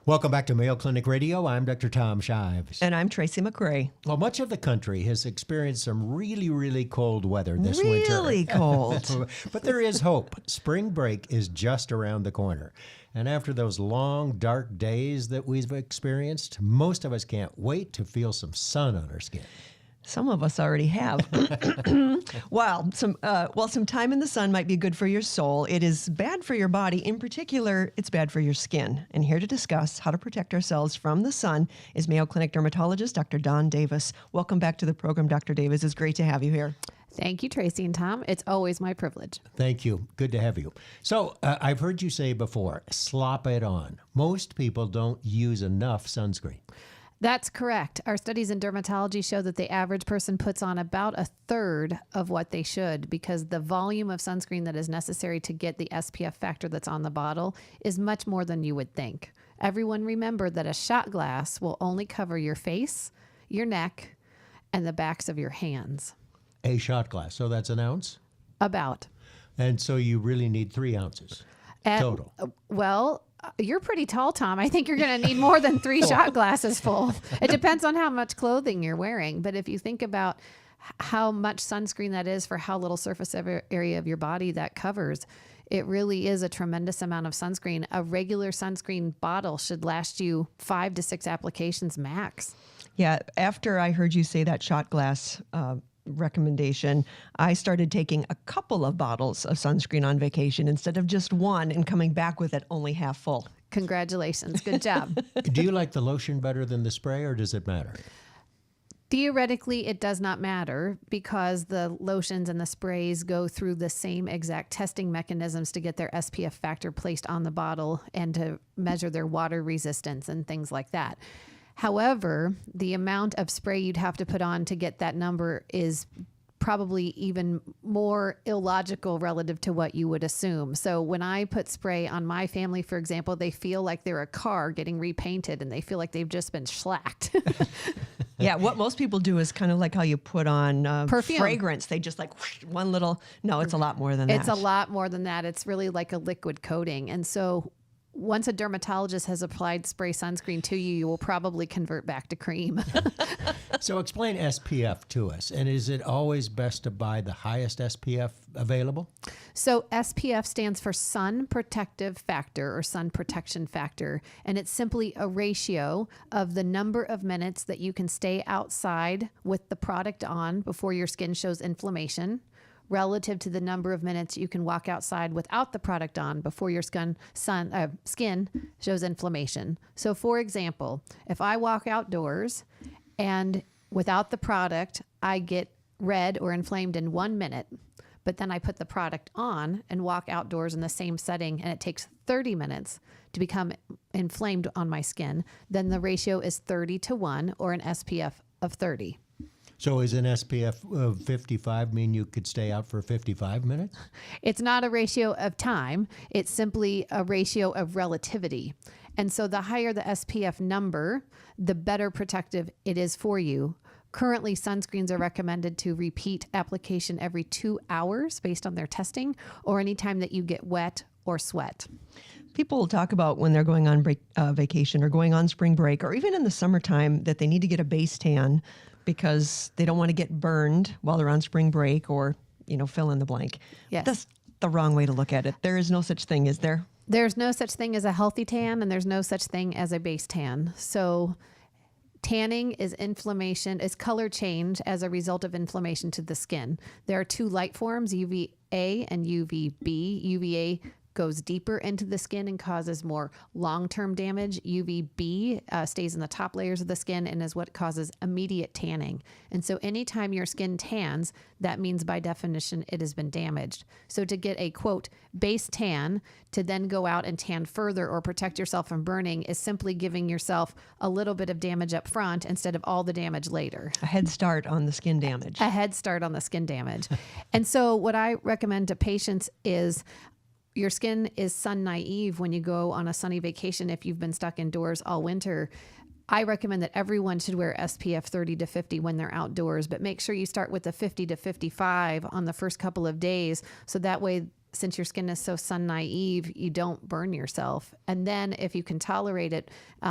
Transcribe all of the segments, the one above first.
Welcome back to Mayo Clinic Radio. I'm Dr. Tom Shives. And I'm Tracy McRae. Well, much of the country has experienced some really cold weather this winter. Really cold. But there is hope. Spring break is just around the corner. And after those long, dark days that we've experienced, most of us can't wait to feel some sun on our skin. Some of us already have. Some time in the sun might be good for your soul. It is bad for your body. In particular, it's bad for your skin. And here to discuss how to protect ourselves from the sun is Mayo Clinic dermatologist, Dr. Dawn Davis. Welcome back to the program, Dr. Davis. It's great to have you here. Thank you, Tracy and Tom. It's always my privilege. Thank you. Good to have you. So I've heard you say before, slop it on. Most people don't use enough sunscreen. That's correct. Our studies in dermatology show that the average person puts on about a third of what they should because the volume of sunscreen that is necessary to get the SPF factor that's on the bottle is much more than you would think. Everyone remember that a shot glass will only cover your face, your neck, and the backs of your hands. A shot glass. So that's an ounce? About. And so you really need 3 ounces total. Well, you're pretty tall, Tom. I think you're going to need more than 3 shot glasses full. It depends on how much clothing you're wearing. But if you think about how much sunscreen that is for how little surface area of your body that covers, it really is a tremendous amount of sunscreen. A regular sunscreen bottle should last you 5 to 6 applications max. Yeah, after I heard you say that shot glass recommendation, I started taking a couple of bottles of sunscreen on vacation instead of just one and coming back with it only half full. Congratulations. Good job. Do you like the lotion better than the spray, or does it matter? Theoretically, it does not matter because the lotions and the sprays go through the same exact testing mechanisms to get their SPF factor placed on the bottle and to measure their water resistance and things like that. However, the amount of spray you'd have to put on to get that number is probably even more illogical relative to what you would assume. So when I put spray on my family, for example, they feel like they're a car getting repainted and they feel like they've just been shellacked. Yeah, what most people do is kind of like how you put on perfume. Fragrance. They just like whoosh, one little, no, it's a lot more than that. It's a lot more than that. It's really like a liquid coating. And so once a dermatologist has applied spray sunscreen to you, you will probably convert back to cream. So explain SPF to us. And is it always best to buy the highest SPF available? So SPF stands for sun protective factor or sun protection factor. And it's simply a ratio of the number of minutes that you can stay outside with the product on before your skin shows inflammation, relative to the number of minutes you can walk outside without the product on before your skin shows inflammation. So for example, if I walk outdoors and without the product, I get red or inflamed in 1 minute, but then I put the product on and walk outdoors in the same setting and it takes 30 minutes to become inflamed on my skin, then the ratio is 30-1 or an SPF of 30. So is an SPF of 55 mean you could stay out for 55 minutes? It's not a ratio of time. It's simply a ratio of relativity. And so the higher the SPF number, the better protective it is for you. Currently, sunscreens are recommended to repeat application every 2 hours based on their testing or anytime that you get wet or sweat. People will talk about when they're going on vacation or going on spring break or even in the summertime that they need to get a base tan because they don't want to get burned while they're on spring break or, fill in the blank. Yes. That's the wrong way to look at it. There is no such thing, is there? There's no such thing as a healthy tan and there's no such thing as a base tan. So tanning is inflammation, is color change as a result of inflammation to the skin. There are 2 light forms, UVA and UVB. UVA goes deeper into the skin and causes more long-term damage. UVB stays in the top layers of the skin and is what causes immediate tanning. And so anytime your skin tans, that means by definition it has been damaged. So to get a, quote, base tan to then go out and tan further or protect yourself from burning is simply giving yourself a little bit of damage up front instead of all the damage later. A head start on the skin damage. A head start on the skin damage. And so what I recommend to patients is your skin is sun naive when you go on a sunny vacation. If you've been stuck indoors all winter, I recommend that everyone should wear SPF 30 to 50 when they're outdoors, but make sure you start with the 50 to 55 on the first couple of days. So that way since your skin is so sun naive, you don't burn yourself. And then if you can tolerate it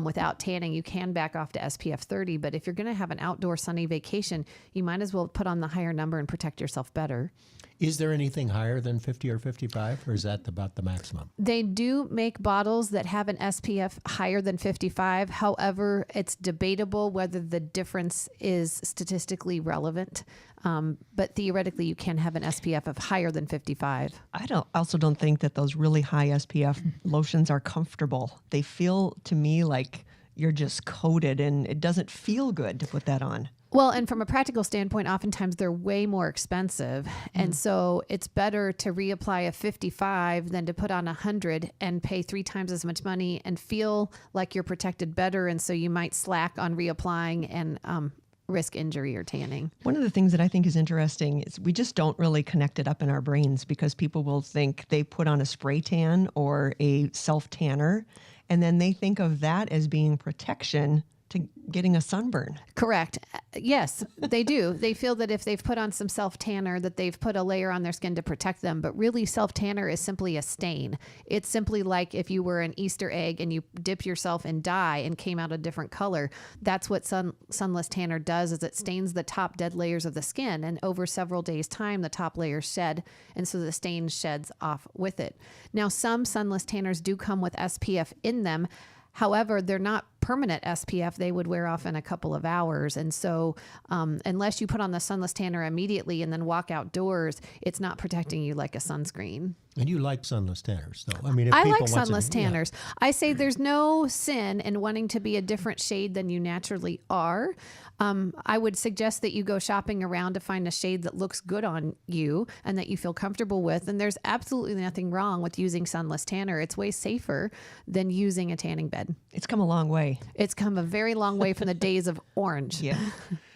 without tanning, you can back off to SPF 30. But if you're going to have an outdoor sunny vacation, you might as well put on the higher number and protect yourself better. Is there anything higher than 50 or 55, or is that about the maximum? They do make bottles that have an SPF higher than 55. However, it's debatable whether the difference is statistically relevant. But theoretically, you can have an SPF of higher than 55. I also don't think that those really high SPF lotions are comfortable. They feel to me like you're just coated, and it doesn't feel good to put that on. Well, and from a practical standpoint, oftentimes they're way more expensive. And so it's better to reapply a 55 than to put on 100 and pay 3 times as much money and feel like you're protected better. And so you might slack on reapplying and risk injury or tanning. One of the things that I think is interesting is we just don't really connect it up in our brains, because people will think they put on a spray tan or a self tanner, and then they think of that as being protection to getting a sunburn. Correct. Yes, they do. They feel that if they've put on some self tanner, that they've put a layer on their skin to protect them. But really, self tanner is simply a stain. It's simply like if you were an Easter egg and you dip yourself in dye and came out a different color. That's what Sunless tanner does, is it stains the top dead layers of the skin. And over several days' time, the top layers shed. And so the stain sheds off with it. Now, some Sunless tanners do come with SPF in them. However, they're not permanent SPF. They would wear off in a couple of hours. And so unless you put on the Sunless tanner immediately and then walk outdoors, it's not protecting you like a sunscreen. And you like sunless tanners, though. I mean, if I people like want sunless to, yeah. tanners. I say there's no sin in wanting to be a different shade than you naturally are. I would suggest that you go shopping around to find a shade that looks good on you and that you feel comfortable with. And there's absolutely nothing wrong with using sunless tanner. It's way safer than using a tanning bed. It's come a long way. It's come a very long way from the days of orange. Yeah.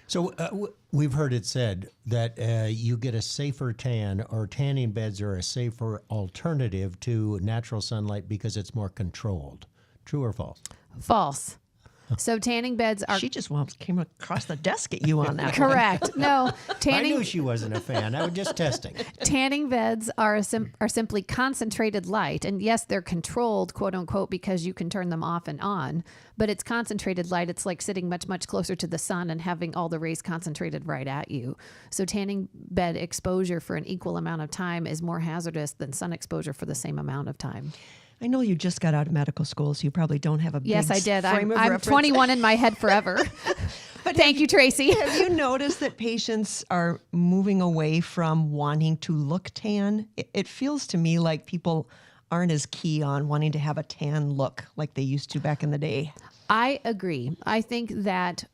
So we've heard it said that you get a safer tan, or tanning beds are a safer alternative to natural sunlight because it's more controlled. True or false? False. So tanning beds are She just came across the desk at you on that. correct. No, I tanning knew she wasn't a fan. I was just testing. tanning beds are simply concentrated light. And yes, they're controlled, quote unquote, because you can turn them off and on, but it's concentrated light. It's like sitting much, much closer to the sun and having all the rays concentrated right at you. So tanning bed exposure for an equal amount of time is more hazardous than sun exposure for the same amount of time. I know you just got out of medical school, so you probably don't have a big Yes, I did. frame of I'm reference. 21 in my head forever. Thank you, Tracy. Have you noticed that patients are moving away from wanting to look tan? It feels to me like people aren't as key on wanting to have a tan look like they used to back in the day. I agree. I think that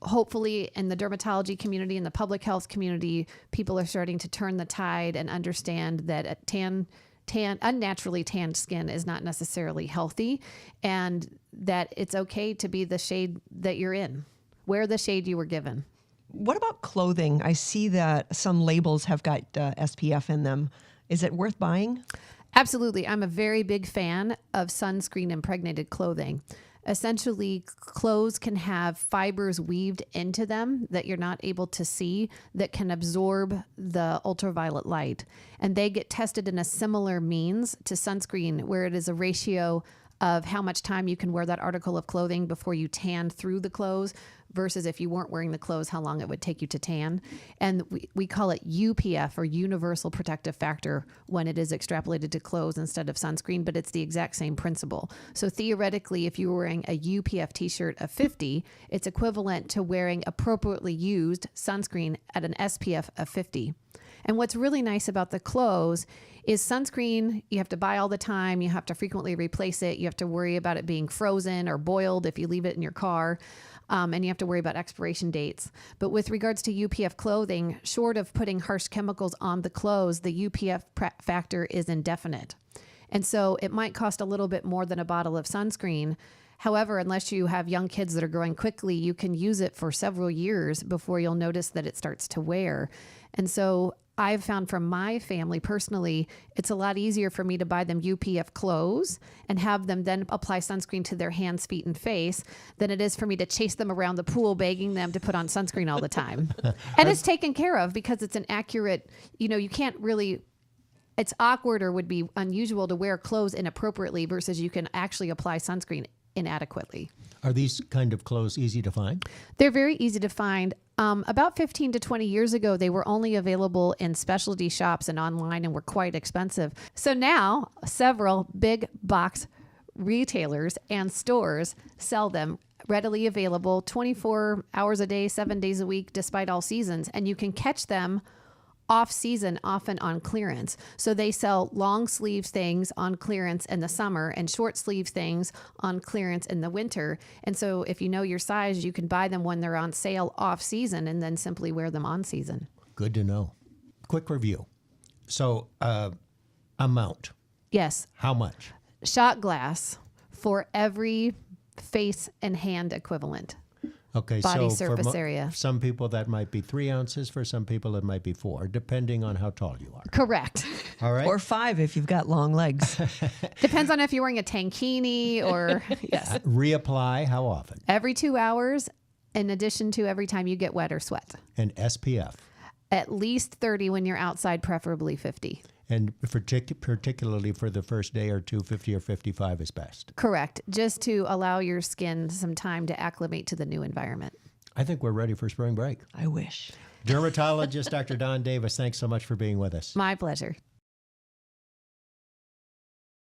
hopefully in the dermatology community and the public health community, people are starting to turn the tide and understand that a unnaturally tanned skin is not necessarily healthy, and that it's okay to be the shade that you're in. Wear the shade you were given. What about clothing? I see that some labels have got SPF in them. Is it worth buying? Absolutely. I'm a very big fan of sunscreen impregnated clothing. Essentially, clothes can have fibers weaved into them that you're not able to see that can absorb the ultraviolet light. And they get tested in a similar means to sunscreen, where it is a ratio of how much time you can wear that article of clothing before you tan through the clothes versus if you weren't wearing the clothes, how long it would take you to tan. And we call it UPF, or Universal Protective Factor, when it is extrapolated to clothes instead of sunscreen, but it's the exact same principle. So theoretically, if you were wearing a UPF t-shirt of 50, it's equivalent to wearing appropriately used sunscreen at an SPF of 50. And what's really nice about the clothes is sunscreen, you have to buy all the time. You have to frequently replace it. You have to worry about it being frozen or boiled if you leave it in your car. And you have to worry about expiration dates. But with regards to UPF clothing, short of putting harsh chemicals on the clothes, the UPF factor is indefinite. And so it might cost a little bit more than a bottle of sunscreen. However, unless you have young kids that are growing quickly, you can use it for several years before you'll notice that it starts to wear. And so I've found from my family personally, it's a lot easier for me to buy them UPF clothes and have them then apply sunscreen to their hands, feet, and face than it is for me to chase them around the pool begging them to put on sunscreen all the time. And it's taken care of because it's an accurate, you can't really it's awkward or would be unusual to wear clothes inappropriately versus you can actually apply sunscreen inadequately. Are these kind of clothes easy to find? They're very easy to find. About 15 to 20 years ago, they were only available in specialty shops and online and were quite expensive. So now several big box retailers and stores sell them readily available 24 hours a day, 7 days a week, despite all seasons. And you can catch them off season, often on clearance. So they sell long sleeve things on clearance in the summer and short sleeve things on clearance in the winter. And so if you know your size, you can buy them when they're on sale off season and then simply wear them on season. Good to know. Quick review. So, amount. Yes. How much? Shot glass for every face and hand equivalent. Okay, Body so surface for area. some people that might be 3 ounces. For some people it might be 4, depending on how tall you are. Correct. All right. Or 5 if you've got long legs. Depends on if you're wearing a tankini or, yes. Reapply how often? Every 2 hours, in addition to every time you get wet or sweat. And SPF. At least 30 when you're outside, preferably 50. And particularly for the first day or two, 50 or 55 is best. Correct. Just to allow your skin some time to acclimate to the new environment. I think we're ready for spring break. I wish. Dermatologist Dr. Dawn Davis, thanks so much for being with us. My pleasure.